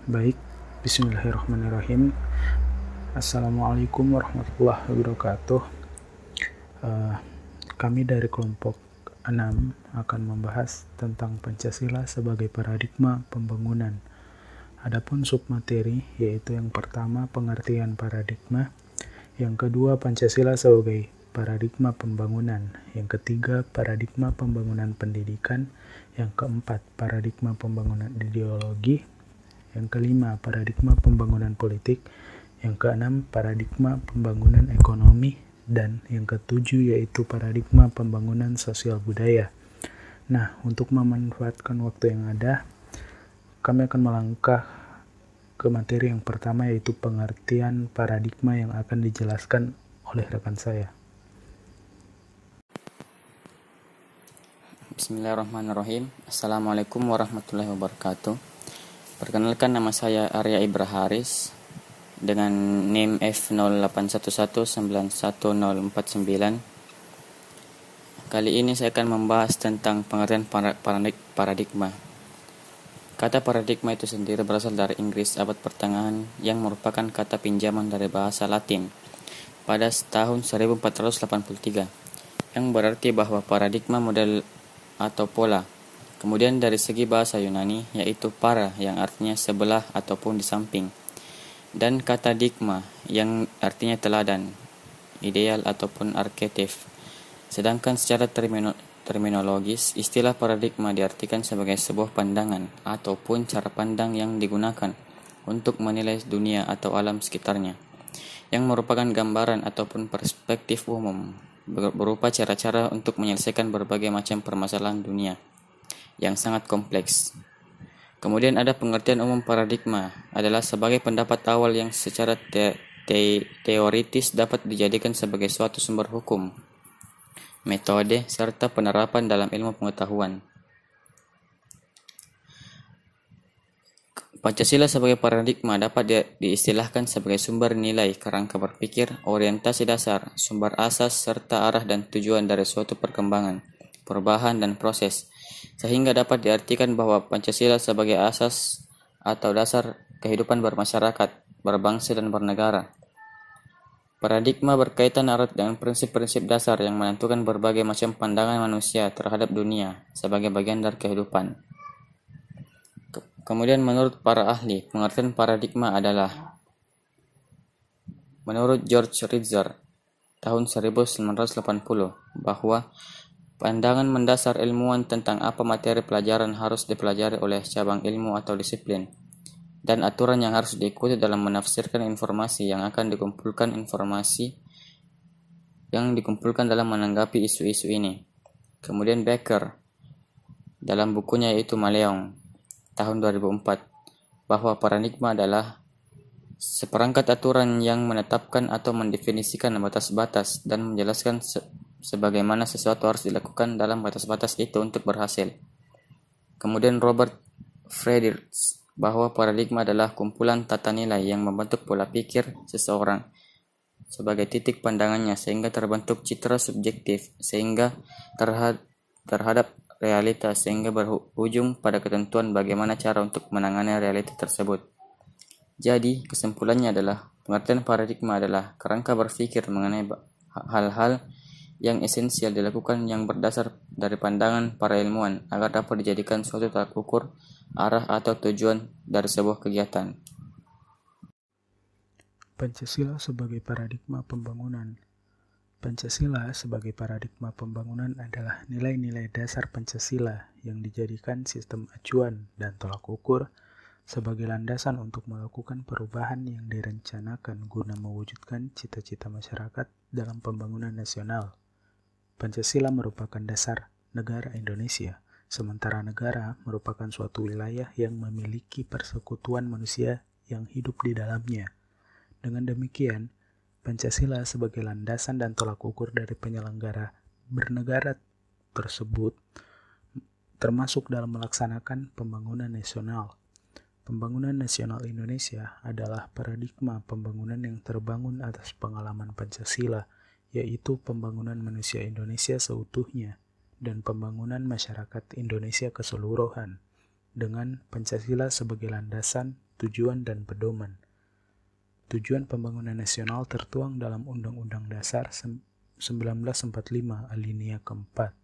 Baik, bismillahirrahmanirrahim. Assalamualaikum warahmatullahi wabarakatuh. Eh, Kami dari kelompok 6 akan membahas tentang Pancasila sebagai paradigma pembangunan. Adapun submateri yaitu yang pertama pengertian paradigma, yang kedua Pancasila sebagai paradigma pembangunan, yang ketiga paradigma pembangunan pendidikan, yang keempat paradigma pembangunan ideologi, yang kelima paradigma pembangunan politik, yang keenam paradigma pembangunan ekonomi, dan yang ketujuh yaitu paradigma pembangunan sosial budaya. Nah, untuk memanfaatkan waktu yang ada, kami akan melangkah ke materi yang pertama yaitu pengertian paradigma yang akan dijelaskan oleh rekan saya. Bismillahirrahmanirrahim. Assalamualaikum warahmatullahi wabarakatuh. Perkenalkan, nama saya Arya Ibra Haris dengan NIM F0811911049. Kali ini saya akan membahas tentang pengertian paradigma. Kata paradigma itu sendiri berasal dari Inggris abad pertengahan yang merupakan kata pinjaman dari bahasa Latin pada tahun 1483 yang berarti bahwa paradigma model atau pola. Kemudian dari segi bahasa Yunani yaitu para yang artinya sebelah ataupun di samping, dan kata digma yang artinya teladan, ideal ataupun arketip. Sedangkan secara terminologis, istilah paradigma diartikan sebagai sebuah pandangan ataupun cara pandang yang digunakan untuk menilai dunia atau alam sekitarnya, yang merupakan gambaran ataupun perspektif umum berupa cara-cara untuk menyelesaikan berbagai macam permasalahan dunia yang sangat kompleks. Kemudian ada pengertian umum paradigma adalah sebagai pendapat awal yang secara teoritis dapat dijadikan sebagai suatu sumber hukum, metode, serta penerapan dalam ilmu pengetahuan. Pancasila sebagai paradigma dapat diistilahkan sebagai sumber nilai, kerangka berpikir, orientasi dasar, sumber asas, serta arah dan tujuan dari suatu perkembangan, perubahan, dan proses, sehingga dapat diartikan bahwa Pancasila sebagai asas atau dasar kehidupan bermasyarakat, berbangsa, dan bernegara. Paradigma berkaitan erat dengan prinsip-prinsip dasar yang menentukan berbagai macam pandangan manusia terhadap dunia sebagai bagian dari kehidupan. Kemudian menurut para ahli, pengertian paradigma adalah menurut George Ritzer tahun 1980 bahwa pandangan mendasar ilmuwan tentang apa materi pelajaran harus dipelajari oleh cabang ilmu atau disiplin, dan aturan yang harus diikuti dalam menafsirkan informasi yang dikumpulkan dalam menanggapi isu-isu ini. Kemudian Becker dalam bukunya yaitu Malleong tahun 2004 bahwa paradigma adalah seperangkat aturan yang menetapkan atau mendefinisikan batas-batas dan menjelaskan sebagaimana sesuatu harus dilakukan dalam batas-batas itu untuk berhasil. Kemudian Robert Friedrich bahwa paradigma adalah kumpulan tata nilai yang membentuk pola pikir seseorang sebagai titik pandangannya sehingga terbentuk citra subjektif sehingga terhadap realitas sehingga berujung pada ketentuan bagaimana cara untuk menangani realitas tersebut. Jadi, kesimpulannya adalah pengertian paradigma adalah kerangka berpikir mengenai hal-hal yang esensial dilakukan yang berdasar dari pandangan para ilmuwan agar dapat dijadikan suatu tolak ukur arah atau tujuan dari sebuah kegiatan. Pancasila sebagai paradigma pembangunan. Pancasila sebagai paradigma pembangunan adalah nilai-nilai dasar Pancasila yang dijadikan sistem acuan dan tolak ukur sebagai landasan untuk melakukan perubahan yang direncanakan guna mewujudkan cita-cita masyarakat dalam pembangunan nasional. Pancasila merupakan dasar negara Indonesia, sementara negara merupakan suatu wilayah yang memiliki persekutuan manusia yang hidup di dalamnya. Dengan demikian, Pancasila sebagai landasan dan tolak ukur dari penyelenggara bernegara tersebut termasuk dalam melaksanakan pembangunan nasional. Pembangunan nasional Indonesia adalah paradigma pembangunan yang terbangun atas pengalaman Pancasila, yaitu pembangunan manusia Indonesia seutuhnya dan pembangunan masyarakat Indonesia keseluruhan, dengan Pancasila sebagai landasan tujuan dan pedoman. Tujuan pembangunan nasional tertuang dalam Undang-Undang Dasar 1945 alinea keempat,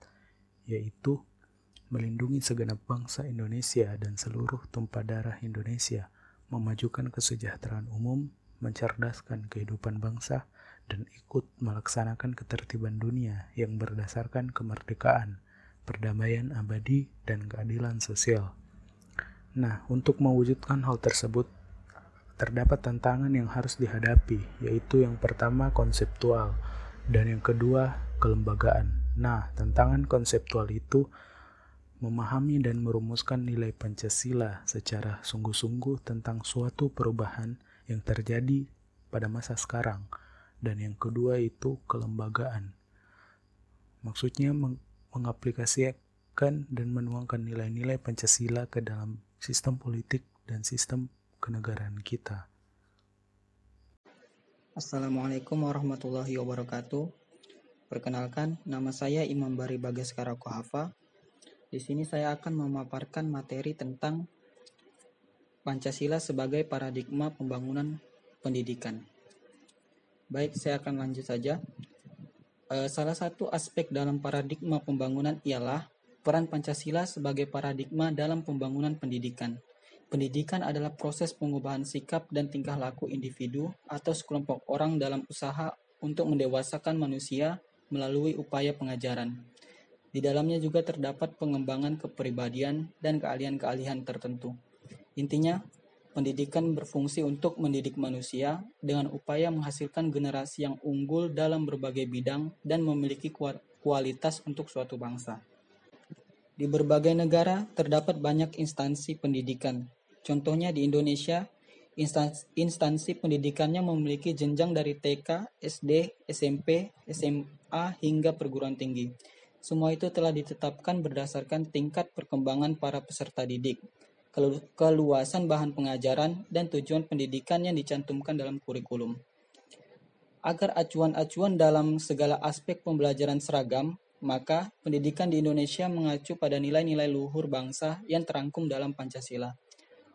yaitu melindungi segenap bangsa Indonesia dan seluruh tumpah darah Indonesia, memajukan kesejahteraan umum, mencerdaskan kehidupan bangsa, dan ikut melaksanakan ketertiban dunia yang berdasarkan kemerdekaan, perdamaian abadi, dan keadilan sosial. Nah, untuk mewujudkan hal tersebut, terdapat tantangan yang harus dihadapi, yaitu yang pertama konseptual, dan yang kedua kelembagaan. Nah, tantangan konseptual itu memahami dan merumuskan nilai Pancasila secara sungguh-sungguh tentang suatu perubahan yang terjadi pada masa sekarang. Dan yang kedua itu kelembagaan. Maksudnya mengaplikasikan dan menuangkan nilai-nilai Pancasila ke dalam sistem politik dan sistem kenegaraan kita. Assalamualaikum warahmatullahi wabarakatuh. Perkenalkan, nama saya Imam Bari Bagaskara Kohafa. Di sini saya akan memaparkan materi tentang Pancasila sebagai paradigma pembangunan pendidikan. Baik, saya akan lanjut saja. Salah satu aspek dalam paradigma pembangunan ialah peran Pancasila sebagai paradigma dalam pembangunan pendidikan. Pendidikan adalah proses pengubahan sikap dan tingkah laku individu atau sekelompok orang dalam usaha untuk mendewasakan manusia melalui upaya pengajaran. Di dalamnya juga terdapat pengembangan kepribadian dan keahlian-keahlian tertentu. Intinya, pendidikan berfungsi untuk mendidik manusia dengan upaya menghasilkan generasi yang unggul dalam berbagai bidang dan memiliki kualitas untuk suatu bangsa. Di berbagai negara terdapat banyak instansi pendidikan. Contohnya di Indonesia, instansi pendidikannya memiliki jenjang dari TK, SD, SMP, SMA hingga perguruan tinggi. Semua itu telah ditetapkan berdasarkan tingkat perkembangan para peserta didik, keluasan bahan pengajaran, dan tujuan pendidikan yang dicantumkan dalam kurikulum. Agar acuan-acuan dalam segala aspek pembelajaran seragam, maka pendidikan di Indonesia mengacu pada nilai-nilai luhur bangsa yang terangkum dalam Pancasila.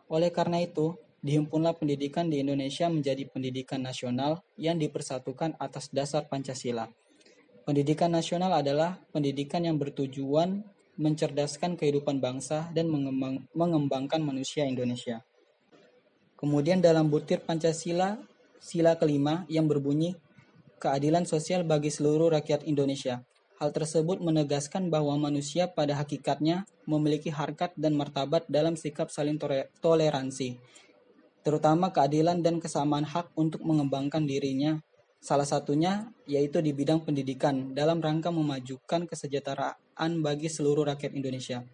Oleh karena itu, dihimpunlah pendidikan di Indonesia menjadi pendidikan nasional yang dipersatukan atas dasar Pancasila. Pendidikan nasional adalah pendidikan yang bertujuan mencerdaskan kehidupan bangsa dan mengembangkan manusia Indonesia. Kemudian dalam butir Pancasila, sila kelima yang berbunyi keadilan sosial bagi seluruh rakyat Indonesia. Hal tersebut menegaskan bahwa manusia pada hakikatnya memiliki harkat dan martabat dalam sikap saling toleransi, terutama keadilan dan kesamaan hak untuk mengembangkan dirinya. Salah satunya yaitu di bidang pendidikan dalam rangka memajukan kesejahteraan bagi seluruh rakyat Indonesia.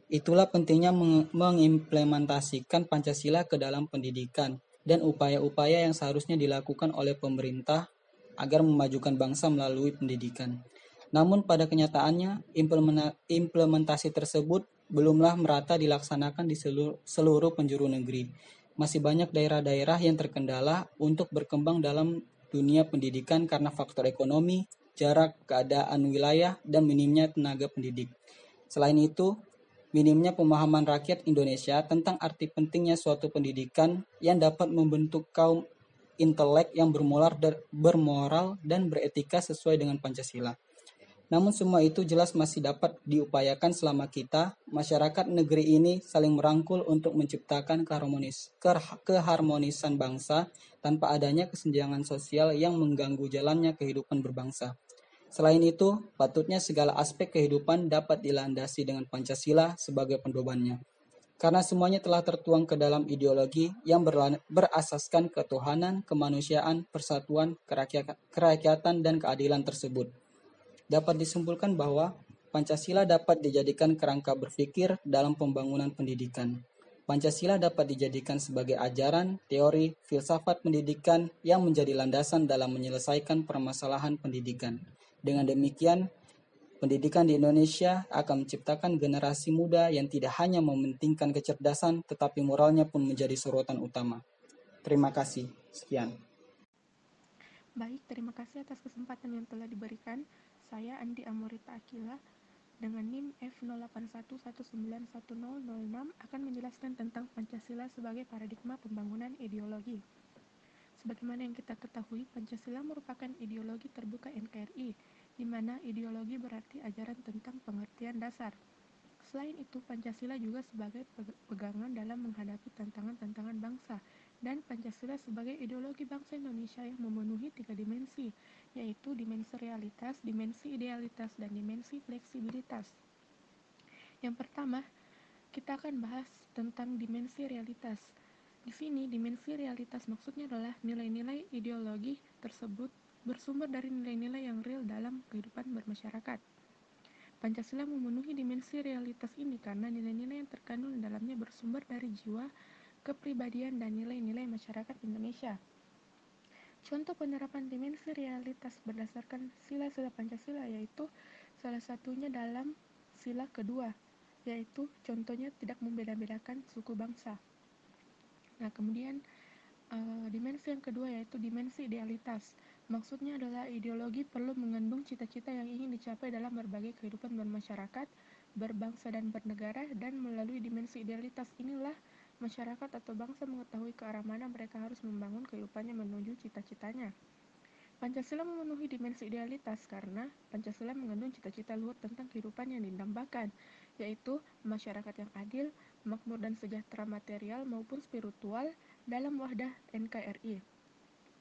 Itulah pentingnya mengimplementasikan Pancasila ke dalam pendidikan dan upaya-upaya yang seharusnya dilakukan oleh pemerintah agar memajukan bangsa melalui pendidikan. Namun pada kenyataannya, implementasi tersebut belumlah merata dilaksanakan di seluruh penjuru negeri. Masih banyak daerah-daerah yang terkendala untuk berkembang dalam dunia pendidikan karena faktor ekonomi, jarak, keadaan wilayah, dan minimnya tenaga pendidik. Selain itu, minimnya pemahaman rakyat Indonesia tentang arti pentingnya suatu pendidikan yang dapat membentuk kaum intelek yang bermoral dan beretika sesuai dengan Pancasila. Namun semua itu jelas masih dapat diupayakan selama kita, masyarakat negeri ini saling merangkul untuk menciptakan keharmonisan bangsa tanpa adanya kesenjangan sosial yang mengganggu jalannya kehidupan berbangsa. Selain itu, patutnya segala aspek kehidupan dapat dilandasi dengan Pancasila sebagai pedomannya. Karena semuanya telah tertuang ke dalam ideologi yang berasaskan ketuhanan, kemanusiaan, persatuan, kerakyatan, dan keadilan tersebut. Dapat disimpulkan bahwa Pancasila dapat dijadikan kerangka berpikir dalam pembangunan pendidikan. Pancasila dapat dijadikan sebagai ajaran, teori, filsafat pendidikan yang menjadi landasan dalam menyelesaikan permasalahan pendidikan. Dengan demikian, pendidikan di Indonesia akan menciptakan generasi muda yang tidak hanya mementingkan kecerdasan, tetapi moralnya pun menjadi sorotan utama. Terima kasih. Sekian. Baik, terima kasih atas kesempatan yang telah diberikan. Saya Andi Amorita Akila dengan NIM F0811919006 akan menjelaskan tentang Pancasila sebagai paradigma pembangunan ideologi. Sebagaimana yang kita ketahui, Pancasila merupakan ideologi terbuka NKRI, di mana ideologi berarti ajaran tentang pengertian dasar. Selain itu, Pancasila juga sebagai pegangan dalam menghadapi tantangan-tantangan bangsa, dan Pancasila sebagai ideologi bangsa Indonesia yang memenuhi 3 dimensi, yaitu dimensi realitas, dimensi idealitas, dan dimensi fleksibilitas. Yang pertama, kita akan bahas tentang dimensi realitas. Di sini, dimensi realitas maksudnya adalah nilai-nilai ideologi tersebut bersumber dari nilai-nilai yang real dalam kehidupan bermasyarakat. Pancasila memenuhi dimensi realitas ini karena nilai-nilai yang terkandung di dalamnya bersumber dari jiwa, kepribadian, dan nilai-nilai masyarakat Indonesia. Contoh penerapan dimensi realitas berdasarkan sila-sila Pancasila yaitu salah satunya dalam sila kedua, yaitu contohnya tidak membeda-bedakan suku bangsa. Nah, kemudian dimensi yang kedua yaitu dimensi idealitas. Maksudnya adalah ideologi perlu mengandung cita-cita yang ingin dicapai dalam berbagai kehidupan bermasyarakat, berbangsa dan bernegara, dan melalui dimensi idealitas inilah masyarakat atau bangsa mengetahui ke arah mana mereka harus membangun kehidupannya menuju cita-citanya. Pancasila memenuhi dimensi idealitas karena Pancasila mengandung cita-cita luhur tentang kehidupan yang didambakan, yaitu masyarakat yang adil, makmur dan sejahtera material maupun spiritual dalam wahdah NKRI.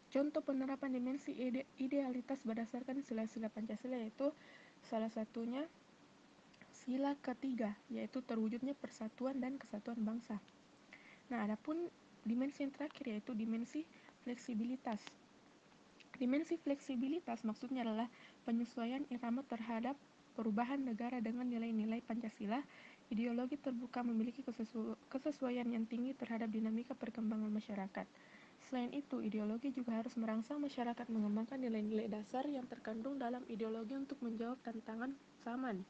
Contoh penerapan dimensi idealitas berdasarkan sila-sila Pancasila yaitu salah satunya sila ketiga, yaitu terwujudnya persatuan dan kesatuan bangsa. Nah, adapun dimensi yang terakhir yaitu dimensi fleksibilitas. Dimensi fleksibilitas maksudnya adalah penyesuaian irama terhadap perubahan negara dengan nilai-nilai Pancasila. Ideologi terbuka memiliki kesesuaian yang tinggi terhadap dinamika perkembangan masyarakat. Selain itu, ideologi juga harus merangsang masyarakat mengembangkan nilai-nilai dasar yang terkandung dalam ideologi untuk menjawab tantangan zaman.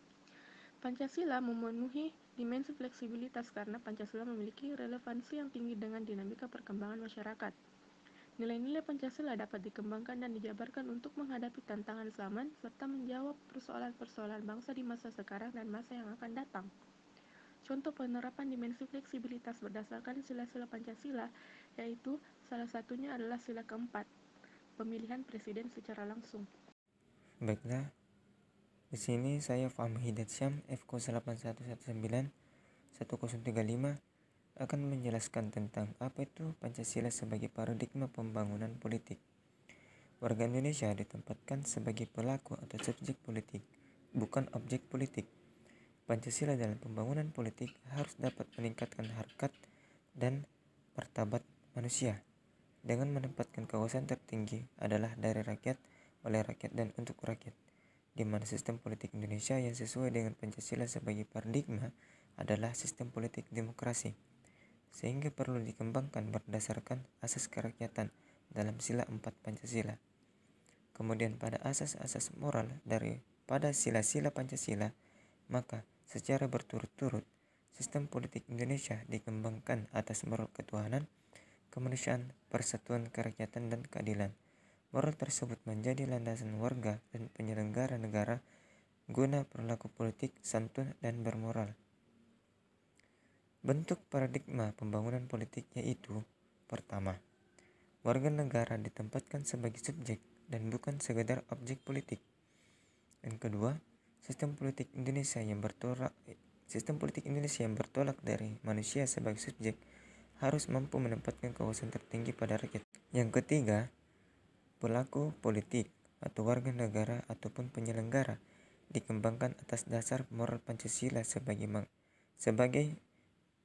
Pancasila memenuhi dimensi fleksibilitas karena Pancasila memiliki relevansi yang tinggi dengan dinamika perkembangan masyarakat. Nilai-nilai Pancasila dapat dikembangkan dan dijabarkan untuk menghadapi tantangan zaman serta menjawab persoalan-persoalan bangsa di masa sekarang dan masa yang akan datang. Contoh penerapan dimensi fleksibilitas berdasarkan sila-sila Pancasila yaitu salah satunya adalah sila keempat, pemilihan presiden secara langsung. Baiklah, di sini saya Fahmi Hidayat Syam F0811911035 akan menjelaskan tentang apa itu Pancasila sebagai paradigma pembangunan politik. Warga Indonesia ditempatkan sebagai pelaku atau subjek politik, bukan objek politik. Pancasila dalam pembangunan politik harus dapat meningkatkan harkat dan martabat manusia dengan menempatkan kekuasaan tertinggi adalah dari rakyat, oleh rakyat, dan untuk rakyat, di mana sistem politik Indonesia yang sesuai dengan Pancasila sebagai paradigma adalah sistem politik demokrasi, sehingga perlu dikembangkan berdasarkan asas kerakyatan dalam sila 4 Pancasila. Kemudian pada asas-asas moral daripada sila-sila Pancasila, maka secara berturut-turut sistem politik Indonesia dikembangkan atas moral ketuhanan, kemanusiaan, persatuan, kerakyatan, dan keadilan. Moral tersebut menjadi landasan warga dan penyelenggara negara guna perilaku politik santun dan bermoral. Bentuk paradigma pembangunan politik yaitu: pertama, warga negara ditempatkan sebagai subjek dan bukan sekedar objek politik. Yang kedua, sistem politik Indonesia yang bertolak dari manusia sebagai subjek harus mampu menempatkan kekuasaan tertinggi pada rakyat. Yang ketiga, pelaku politik atau warga negara ataupun penyelenggara dikembangkan atas dasar moral Pancasila sebagai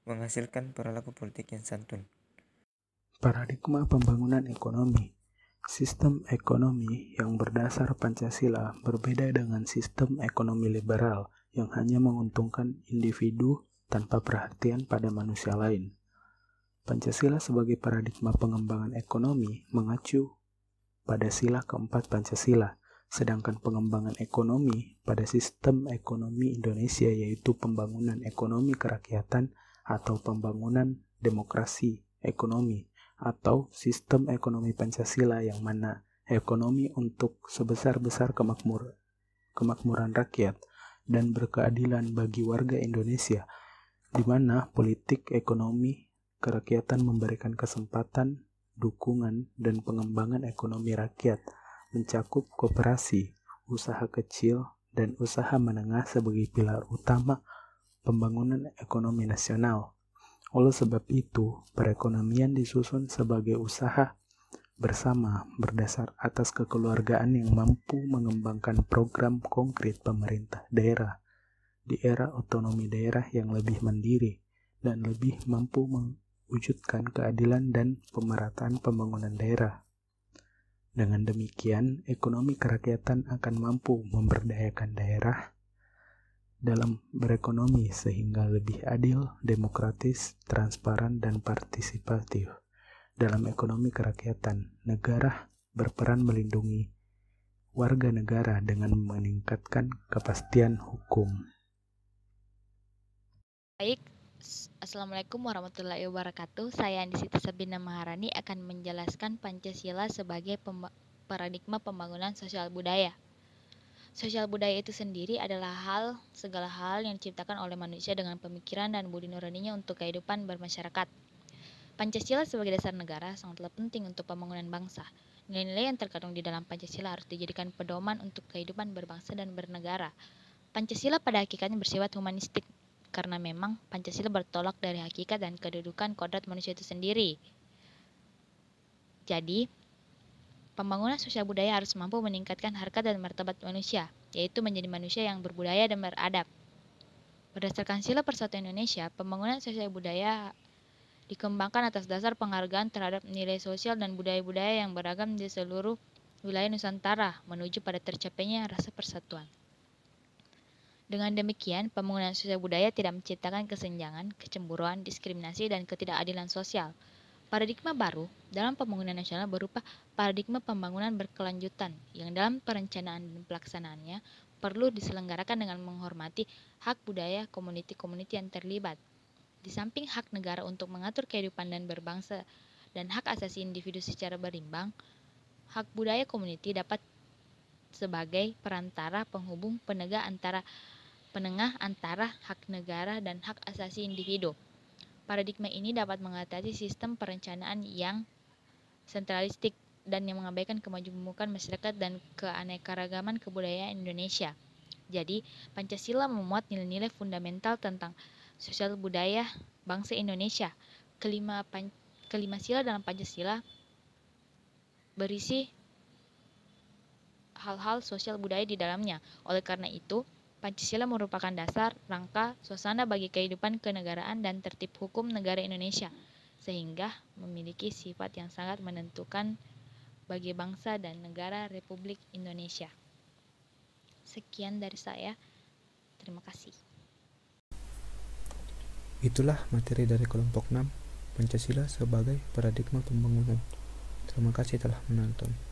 menghasilkan perilaku politik yang santun. Paradigma pembangunan ekonomi. Sistem ekonomi yang berdasar Pancasila berbeda dengan sistem ekonomi liberal yang hanya menguntungkan individu tanpa perhatian pada manusia lain. Pancasila sebagai paradigma pengembangan ekonomi mengacu pada sila keempat Pancasila, sedangkan pengembangan ekonomi pada sistem ekonomi Indonesia yaitu pembangunan ekonomi kerakyatan atau pembangunan demokrasi ekonomi atau sistem ekonomi Pancasila yang mana ekonomi untuk sebesar-besar kemakmuran rakyat dan berkeadilan bagi warga Indonesia, di mana politik, ekonomi, kerakyatan memberikan kesempatan, dukungan, dan pengembangan ekonomi rakyat, mencakup koperasi, usaha kecil, dan usaha menengah sebagai pilar utama pembangunan ekonomi nasional. Oleh sebab itu, perekonomian disusun sebagai usaha bersama berdasar atas kekeluargaan yang mampu mengembangkan program konkret pemerintah daerah di era otonomi daerah yang lebih mandiri dan lebih mampu mewujudkan keadilan dan pemerataan pembangunan daerah. Dengan demikian, ekonomi kerakyatan akan mampu memberdayakan daerah dalam berekonomi sehingga lebih adil, demokratis, transparan, dan partisipatif. Dalam ekonomi kerakyatan, negara berperan melindungi warga negara dengan meningkatkan kepastian hukum. Baik, Assalamualaikum warahmatullahi wabarakatuh. Saya Andi Siti Sabina Maharani akan menjelaskan Pancasila sebagai paradigma pembangunan sosial budaya. Sosial budaya itu sendiri adalah segala hal yang diciptakan oleh manusia dengan pemikiran dan budi nuraninya untuk kehidupan bermasyarakat. Pancasila sebagai dasar negara sangatlah penting untuk pembangunan bangsa. Nilai-nilai yang terkandung di dalam Pancasila harus dijadikan pedoman untuk kehidupan berbangsa dan bernegara. Pancasila pada hakikatnya bersifat humanistik, karena memang Pancasila bertolak dari hakikat dan kedudukan kodrat manusia itu sendiri. Jadi, pembangunan sosial budaya harus mampu meningkatkan harkat dan martabat manusia, yaitu menjadi manusia yang berbudaya dan beradab. Berdasarkan Sila Persatuan Indonesia, pembangunan sosial budaya dikembangkan atas dasar penghargaan terhadap nilai sosial dan budaya-budaya yang beragam di seluruh wilayah Nusantara menuju pada tercapainya rasa persatuan. Dengan demikian, pembangunan sosial budaya tidak menciptakan kesenjangan, kecemburuan, diskriminasi, dan ketidakadilan sosial. Paradigma baru dalam pembangunan nasional berupa paradigma pembangunan berkelanjutan yang dalam perencanaan dan pelaksanaannya perlu diselenggarakan dengan menghormati hak budaya komuniti-komuniti yang terlibat. Di samping hak negara untuk mengatur kehidupan dan berbangsa dan hak asasi individu secara berimbang, hak budaya komuniti dapat sebagai perantara penghubung penengah antara hak negara dan hak asasi individu. Paradigma ini dapat mengatasi sistem perencanaan yang sentralistik dan yang mengabaikan kemajemukan masyarakat dan keanekaragaman kebudayaan Indonesia. Jadi, Pancasila memuat nilai-nilai fundamental tentang sosial budaya bangsa Indonesia. Kelima sila dalam Pancasila berisi hal-hal sosial budaya di dalamnya. Oleh karena itu, Pancasila merupakan dasar, rangka, suasana bagi kehidupan kenegaraan dan tertib hukum negara Indonesia, sehingga memiliki sifat yang sangat menentukan bagi bangsa dan negara Republik Indonesia. Sekian dari saya. Terima kasih. Itulah materi dari kelompok 6, Pancasila sebagai paradigma pembangunan. Terima kasih telah menonton.